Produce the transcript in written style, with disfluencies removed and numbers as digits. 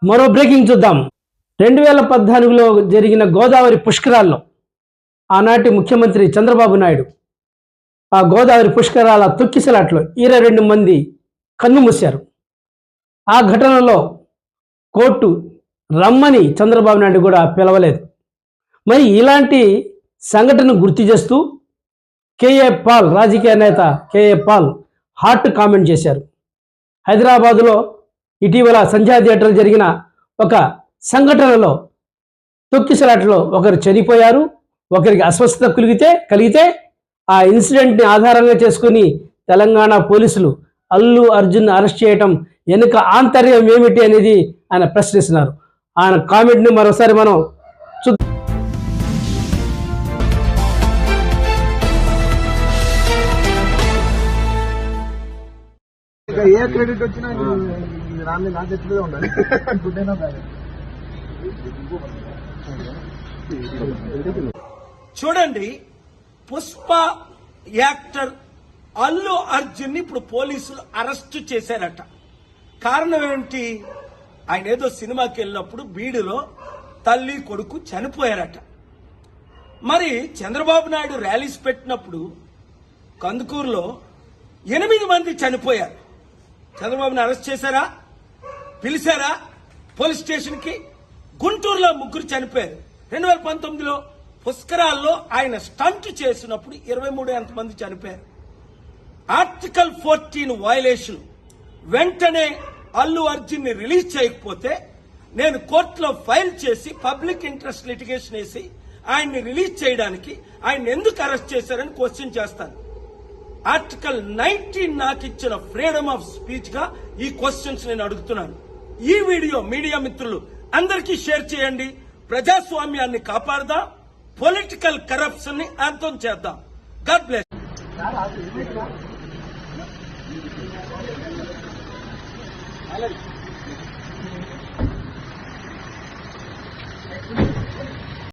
మరో బ్రేకింగ్ చూద్దాం. 2014లో జరిగిన గోదావరి పుష్కరాల్లో ఆనాటి ముఖ్యమంత్రి చంద్రబాబు నాయుడు ఆ గోదావరి పుష్కరాల తొక్కిసలాట్లో 22 మంది కన్నుమూశారు. ఆ ఘటనలో కోర్టు రమ్మని చంద్రబాబు నాయుడు కూడా పిలవలేదు. మరి ఇలాంటి సంఘటనను గుర్తు చేస్తూ కేఏ పాల్, రాజకీయ నేత కేఏ పాల్ హాట్ కామెంట్ చేశారు. హైదరాబాదులో ఇటీవల సంధ్యా థియేటర్ జరిగిన ఒక సంఘటనలో తొక్కిసలాటలో ఒకరు చనిపోయారు, ఒకరికి అస్వస్థత కలిగితే ఆ ఇన్సిడెంట్ని ఆధారంగా చేసుకుని తెలంగాణ పోలీసులు అల్లు అర్జున్ అరెస్ట్ చేయటం వెనుక ఆంతర్యం ఏమిటి అనేది ఆయన ప్రశ్నిస్తున్నారు. ఆయన కామెంట్ని మరోసారి మనం చూద్దాం. ఏ క్రెడిట్ వచ్చినా నా చేతిలో ఉండాలి. చూడండి, పుష్ప యాక్టర్ అల్లు అర్జున్ ని ఇప్పుడు పోలీసులు అరెస్టు చేశారట. కారణం ఏంటి? ఆయన ఏదో సినిమాకి వెళ్ళినప్పుడు బీడులో తల్లి కొడుకు చనిపోయారట. మరి చంద్రబాబు నాయుడు ర్యాలీస్ పెట్టినప్పుడు కందుకూరులో 8 మంది చనిపోయారు. చంద్రబాబుని అరెస్ట్ చేశారా? పిలిచారా పోలీస్ స్టేషన్ కి? గుంటూరులో 3 చనిపోయారు. 2019లో పుష్కరాల్లో ఆయన స్టంట్ చేసినప్పుడు 23 మంది చనిపోయారు. Article 14 violation. వెంటనే అల్లు అర్జున్ ని రిలీజ్ చేయకపోతే నేను కోర్టులో ఫైల్ చేసి పబ్లిక్ ఇంట్రెస్ట్ లిటిగేషన్ వేసి ఆయన్ని రిలీజ్ చేయడానికి ఆయన ఎందుకు అరెస్ట్ చేశారని క్వశ్చన్ చేస్తాను. ఆర్టికల్ 19 నాకు ఇచ్చిన ఫ్రీడమ్ ఆఫ్ స్పీచ్ గా ఈ క్వశ్చన్స్ నేను అడుగుతున్నాను. ఈ వీడియో మీడియా మిత్రులు అందరికీ షేర్ చేయండి. ప్రజాస్వామ్యాన్ని కాపాడదాం, పొలిటికల్ కరప్షన్ ని అంతం చేద్దాం. God bless.